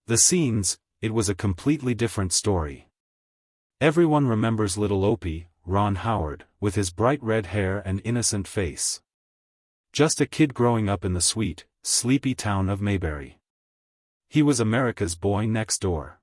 The scenes, it was a completely different story. Everyone remembers little Opie, Ron Howard, with his bright red hair and innocent face. Just a kid growing up in the sweet, sleepy town of Mayberry. He was America's boy next door.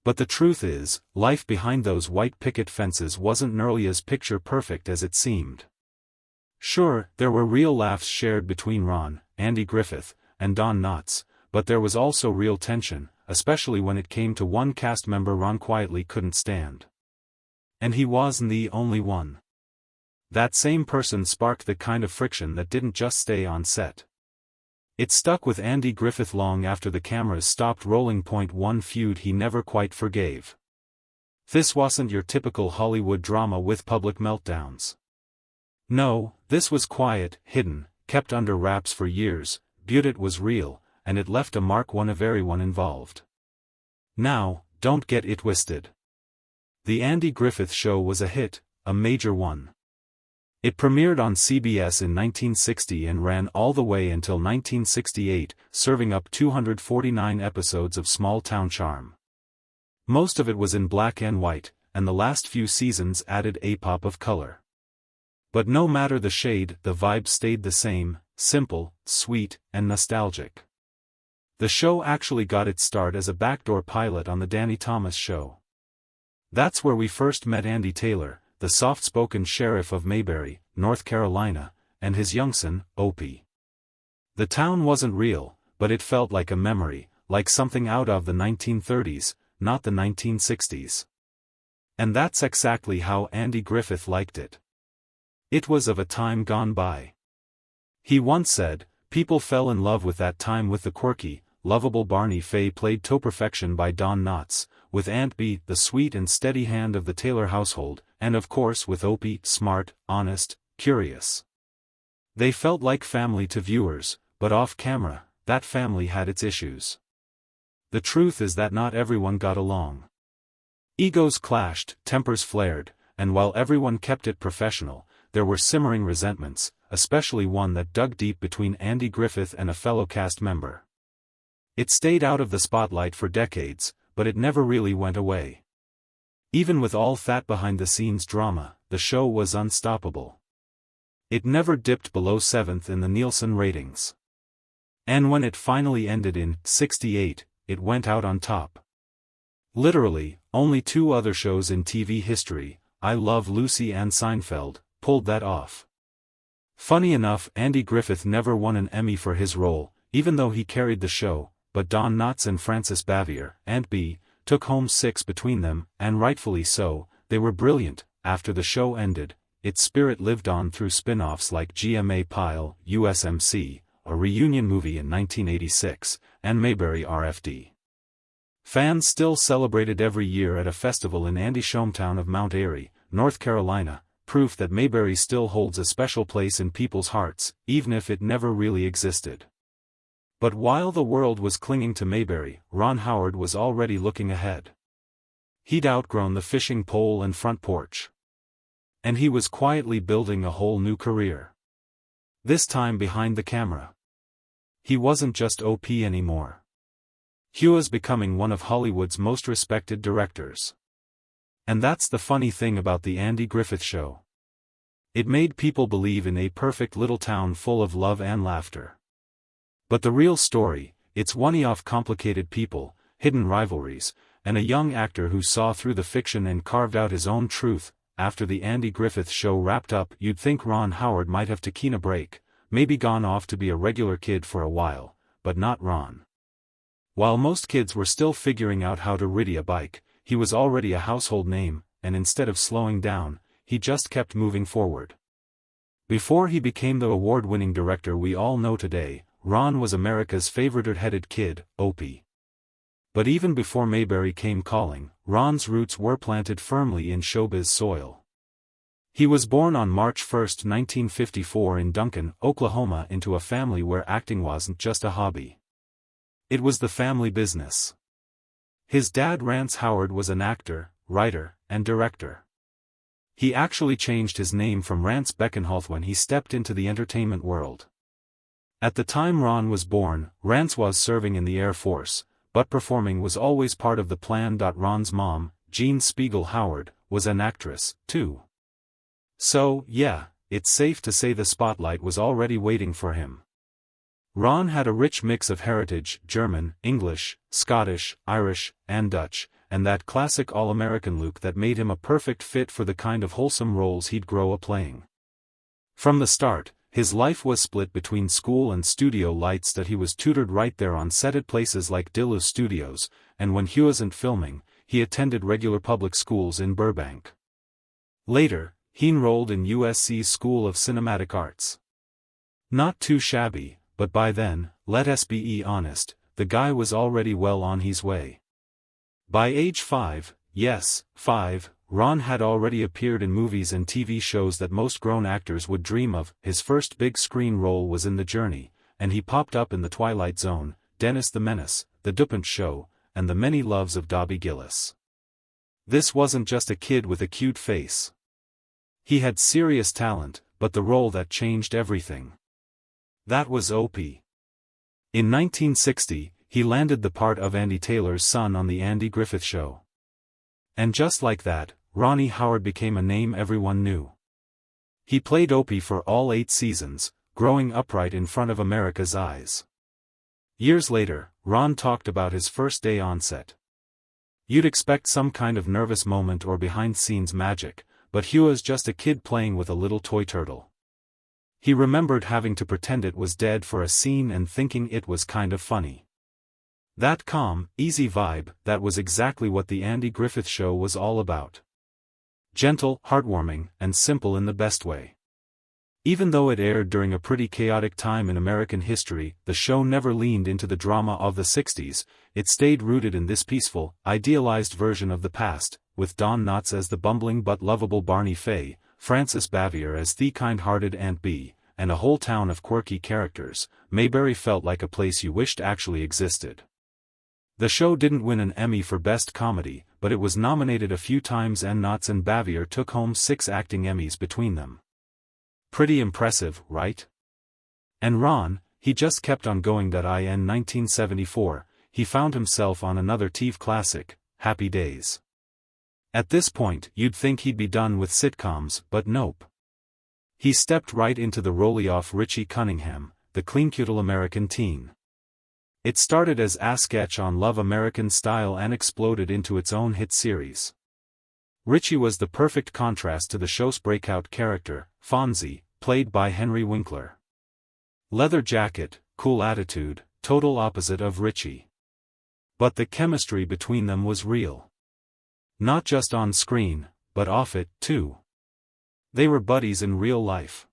But the truth is, life behind those white picket fences wasn't nearly as picture-perfect as it seemed. Sure, there were real laughs shared between Ron, Andy Griffith, and Don Knotts, but there was also real tension, especially when it came to one cast member Ron quietly couldn't stand. And he wasn't the only one. That same person sparked the kind of friction that didn't just stay on set. It stuck with Andy Griffith long after the cameras stopped rolling. One feud he never quite forgave. This wasn't your typical Hollywood drama with public meltdowns. No, this was quiet, hidden, kept under wraps for years, but it was real, and it left a mark on everyone involved. Now, don't get it twisted. The Andy Griffith Show was a hit, a major one. It premiered on CBS in 1960 and ran all the way until 1968, serving up 249 episodes of small-town charm. Most of it was in black and white, and the last few seasons added a pop of color. But no matter the shade, the vibe stayed the same, simple, sweet, and nostalgic. The show actually got its start as a backdoor pilot on The Danny Thomas Show. That's where we first met Andy Taylor, the soft-spoken sheriff of Mayberry, North Carolina, and his young son, Opie. The town wasn't real, but it felt like a memory, like something out of the 1930s, not the 1960s. And that's exactly how Andy Griffith liked it. It was of a time gone by. He once said, "People fell in love with that time with the quirky, lovable Barney Fay played to perfection by Don Knotts, with Aunt Bee, the sweet and steady hand of the Taylor household, and of course with Opie, smart, honest, curious. They felt like family to viewers, but off-camera, that family had its issues. The truth is that not everyone got along. Egos clashed, tempers flared, and while everyone kept it professional, there were simmering resentments, especially one that dug deep between Andy Griffith and a fellow cast member. It stayed out of the spotlight for decades, but it never really went away. Even with all that behind-the-scenes drama, the show was unstoppable. It never dipped below 7th in the Nielsen ratings. And when it finally ended in '68, it went out on top. Literally, only two other shows in TV history, I Love Lucy and Seinfeld, pulled that off. Funny enough, Andy Griffith never won an Emmy for his role, even though he carried the show, but Don Knotts and Frances Bavier, Aunt Bee, took home 6 between them, and rightfully so. They were brilliant. After the show ended, its spirit lived on through spin-offs like GMA Pile, USMC, a reunion movie in 1986, and Mayberry RFD. Fans still celebrated every year at a festival in Andy's hometown of Mount Airy, North Carolina, proof that Mayberry still holds a special place in people's hearts, even if it never really existed. But while the world was clinging to Mayberry, Ron Howard was already looking ahead. He'd outgrown the fishing pole and front porch. And he was quietly building a whole new career. This time behind the camera. He wasn't just OP anymore. He was becoming one of Hollywood's most respected directors. And that's the funny thing about the Andy Griffith Show. It made people believe in a perfect little town full of love and laughter. But the real story, it's one of complicated people, hidden rivalries, and a young actor who saw through the fiction and carved out his own truth. After the Andy Griffith Show wrapped up, you'd think Ron Howard might have taken a break, maybe gone off to be a regular kid for a while, but not Ron. While most kids were still figuring out how to ride a bike, he was already a household name, and instead of slowing down, he just kept moving forward. Before he became the award-winning director we all know today, Ron was America's favorite-headed kid, Opie. But even before Mayberry came calling, Ron's roots were planted firmly in showbiz soil. He was born on March 1, 1954 in Duncan, Oklahoma, into a family where acting wasn't just a hobby. It was the family business. His dad Rance Howard was an actor, writer, and director. He actually changed his name from Rance Beckenholt when he stepped into the entertainment world. At the time Ron was born, Rance was serving in the Air Force, but performing was always part of the plan. Ron's mom, Jean Spiegel Howard, was an actress, too. So, yeah, it's safe to say the spotlight was already waiting for him. Ron had a rich mix of heritage: German, English, Scottish, Irish, and Dutch, and that classic all-American look that made him a perfect fit for the kind of wholesome roles he'd grow up playing. From the start, his life was split between school and studio lights. That he was tutored right there on set at places like Dillu Studios, and when he wasn't filming, he attended regular public schools in Burbank. Later, he enrolled in USC's School of Cinematic Arts. Not too shabby, but by then, let us be honest, the guy was already well on his way. By age 5, yes, 5, Ron had already appeared in movies and TV shows that most grown actors would dream of. His first big screen role was in The Journey, and he popped up in The Twilight Zone, Dennis the Menace, The DuPont Show, and The Many Loves of Dobby Gillis. This wasn't just a kid with a cute face. He had serious talent, but the role that changed everything. That was Opie. In 1960, he landed the part of Andy Taylor's son on The Andy Griffith Show. And just like that, Ronnie Howard became a name everyone knew. He played Opie for all 8 seasons, growing upright in front of America's eyes. Years later, Ron talked about his first day on set. You'd expect some kind of nervous moment or behind-scenes magic, but he was just a kid playing with a little toy turtle. He remembered having to pretend it was dead for a scene and thinking it was kind of funny. That calm, easy vibe, that was exactly what The Andy Griffith Show was all about. Gentle, heartwarming, and simple in the best way. Even though it aired during a pretty chaotic time in American history, the show never leaned into the drama of the 60s, it stayed rooted in this peaceful, idealized version of the past, with Don Knotts as the bumbling but lovable Barney Fay, Frances Bavier as the kind-hearted Aunt Bee, and a whole town of quirky characters. Mayberry felt like a place you wished actually existed. The show didn't win an Emmy for Best Comedy, but it was nominated a few times, and Knotts and Bavier took home 6 acting Emmys between them. Pretty impressive, right? And Ron, he just kept on going. In 1974, he found himself on another TV classic, Happy Days. At this point, you'd think he'd be done with sitcoms, but nope. He stepped right into the role of Richie Cunningham, the clean-cute American teen. It started as a sketch on Love American Style and exploded into its own hit series. Richie was the perfect contrast to the show's breakout character, Fonzie, played by Henry Winkler. Leather jacket, cool attitude, total opposite of Richie. But the chemistry between them was real. Not just on screen, but off it, too. They were buddies in real life.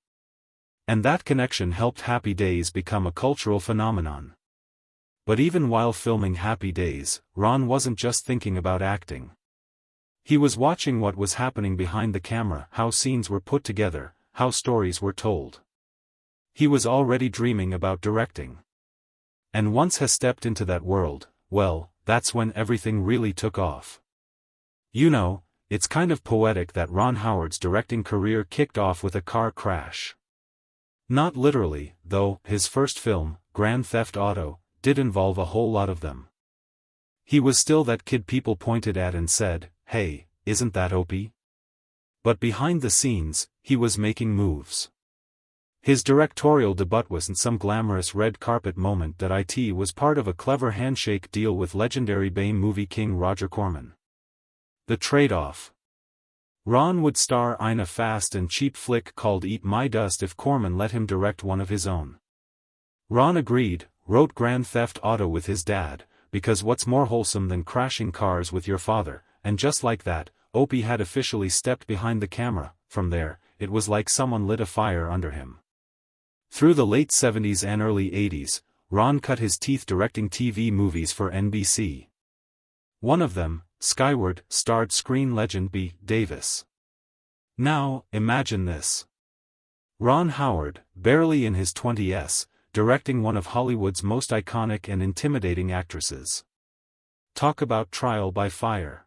And that connection helped Happy Days become a cultural phenomenon. But even while filming Happy Days, Ron wasn't just thinking about acting. He was watching what was happening behind the camera, how scenes were put together, how stories were told. He was already dreaming about directing. And once he stepped into that world, well, that's when everything really took off. You know, it's kind of poetic that Ron Howard's directing career kicked off with a car crash. Not literally, though. His first film, Grand Theft Auto, did involve a whole lot of them. He was still that kid people pointed at and said, "Hey, isn't that Opie?" But behind the scenes, he was making moves. His directorial debut wasn't some glamorous red carpet moment. It was part of a clever handshake deal with legendary Bay movie king Roger Corman. The trade-off. Ron would star in a fast and cheap flick called Eat My Dust if Corman let him direct one of his own. Ron agreed, wrote Grand Theft Auto with his dad, because what's more wholesome than crashing cars with your father, and just like that, Opie had officially stepped behind the camera. From there, it was like someone lit a fire under him. Through the late 70s and early 80s, Ron cut his teeth directing TV movies for NBC. One of them, Skyward, starred screen legend B. Davis. Now, imagine this. Ron Howard, barely in his 20s, directing one of Hollywood's most iconic and intimidating actresses. Talk about trial by fire.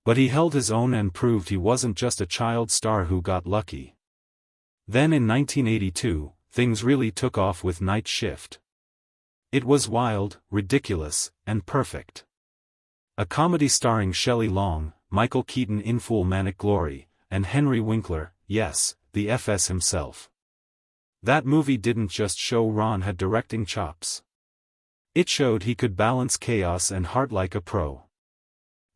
But he held his own and proved he wasn't just a child star who got lucky. Then in 1982, things really took off with Night Shift. It was wild, ridiculous, and perfect. A comedy starring Shelley Long, Michael Keaton in full manic glory, and Henry Winkler, yes, the FS himself. That movie didn't just show Ron had directing chops. It showed he could balance chaos and heart like a pro.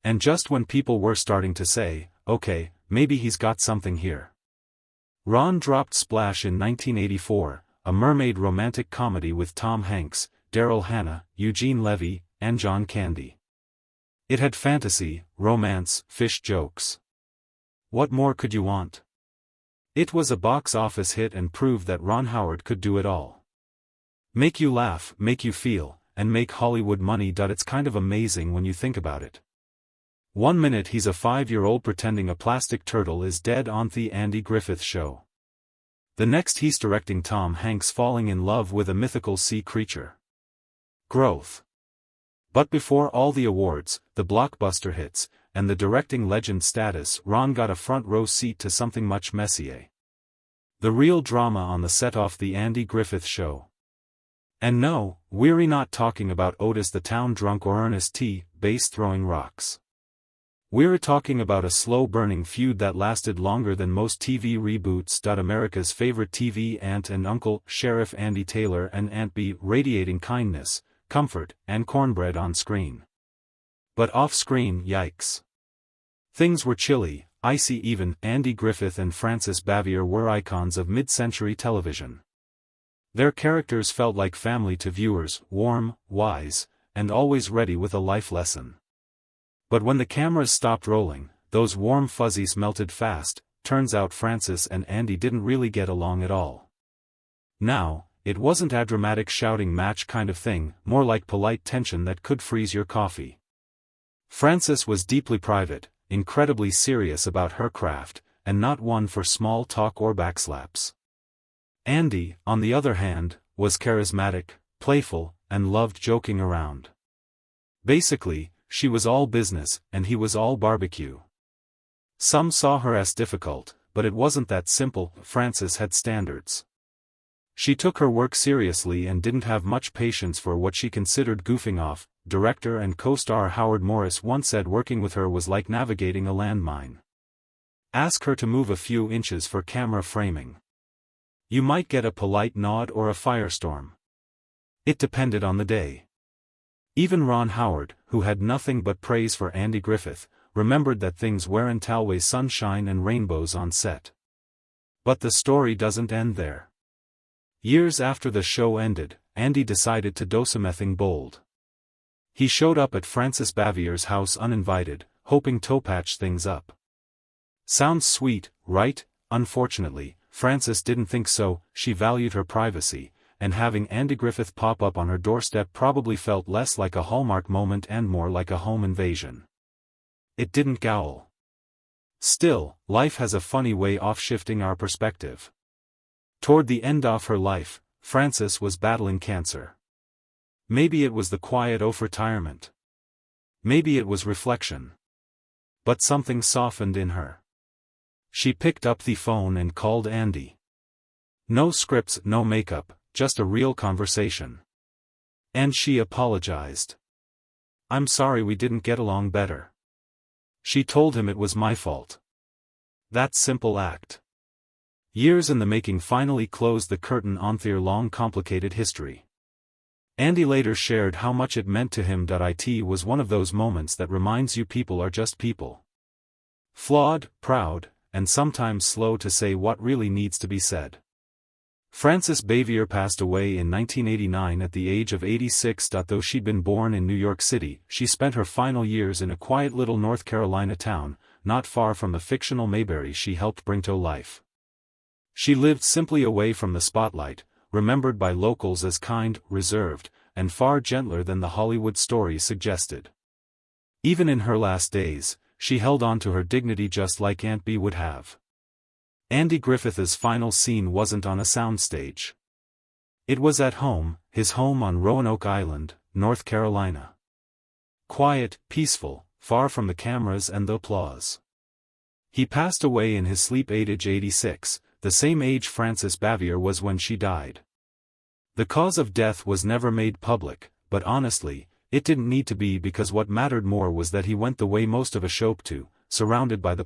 And just when people were starting to say, okay, maybe he's got something here, Ron dropped Splash in 1984, a mermaid romantic comedy with Tom Hanks, Daryl Hannah, Eugene Levy, and John Candy. It had fantasy, romance, fish jokes. What more could you want? It was a box office hit and proved that Ron Howard could do it all. Make you laugh, make you feel, and make Hollywood money. It's kind of amazing when you think about it. 1 minute he's a 5-year-old pretending a plastic turtle is dead on the Andy Griffith Show. The next he's directing Tom Hanks falling in love with a mythical sea creature. Growth. But before all the awards, the blockbuster hits, and the directing legend status, Ron got a front row seat to something much messier. The real drama on the set of the Andy Griffith Show. And no, we're not talking about Otis the town drunk or Ernest T. Bass throwing rocks. We're talking about a slow-burning feud that lasted longer than most TV reboots. America's favorite TV aunt and uncle, Sheriff Andy Taylor and Aunt Bee, radiating kindness, comfort, and cornbread on screen. But off-screen, yikes. Things were chilly, icy. Even Andy Griffith and Frances Bavier were icons of mid-century television. Their characters felt like family to viewers, warm, wise, and always ready with a life lesson. But when the cameras stopped rolling, those warm fuzzies melted fast. Turns out Frances and Andy didn't really get along at all. Now, it wasn't a dramatic shouting match kind of thing, more like polite tension that could freeze your coffee. Frances was deeply private, incredibly serious about her craft, and not one for small talk or backslaps. Andy, on the other hand, was charismatic, playful, and loved joking around. Basically, she was all business, and he was all barbecue. Some saw her as difficult, but it wasn't that simple. Frances had standards. She took her work seriously and didn't have much patience for what she considered goofing off. Director and co-star Howard Morris once said working with her was like navigating a landmine. Ask her to move a few inches for camera framing. You might get a polite nod or a firestorm. It depended on the day. Even Ron Howard, who had nothing but praise for Andy Griffith, remembered that things weren't always sunshine and rainbows on set. But the story doesn't end there. Years after the show ended, Andy decided to do something bold. He showed up at Frances Bavier's house uninvited, hoping to patch things up. Sounds sweet, right? Unfortunately, Frances didn't think so. She valued her privacy, and having Andy Griffith pop up on her doorstep probably felt less like a Hallmark moment and more like a home invasion. It didn't ghoul. Still, life has a funny way of shifting our perspective. Toward the end of her life, Frances was battling cancer. Maybe it was the quiet of retirement. Maybe it was reflection. But something softened in her. She picked up the phone and called Andy. No scripts, no makeup, just a real conversation. And she apologized. "I'm sorry we didn't get along better." She told him it was my fault. That simple act, years in the making, finally closed the curtain on their long complicated history. Andy later shared how much it meant to him. It was one of those moments that reminds you people are just people. Flawed, proud, and sometimes slow to say what really needs to be said. Frances Bavier passed away in 1989 at the age of 86. Though she'd been born in New York City, she spent her final years in a quiet little North Carolina town, not far from the fictional Mayberry she helped bring to life. She lived simply away from the spotlight, remembered by locals as kind, reserved, and far gentler than the Hollywood story suggested. Even in her last days, she held on to her dignity just like Aunt Bee would have. Andy Griffith's final scene wasn't on a soundstage. It was at home, his home on Roanoke Island, North Carolina. Quiet, peaceful, far from the cameras and the applause. He passed away in his sleep at age 86, the same age Frances Bavier was when she died. The cause of death was never made public, but honestly, it didn't need to be because what mattered more was that he went the way most of us hope to, surrounded by the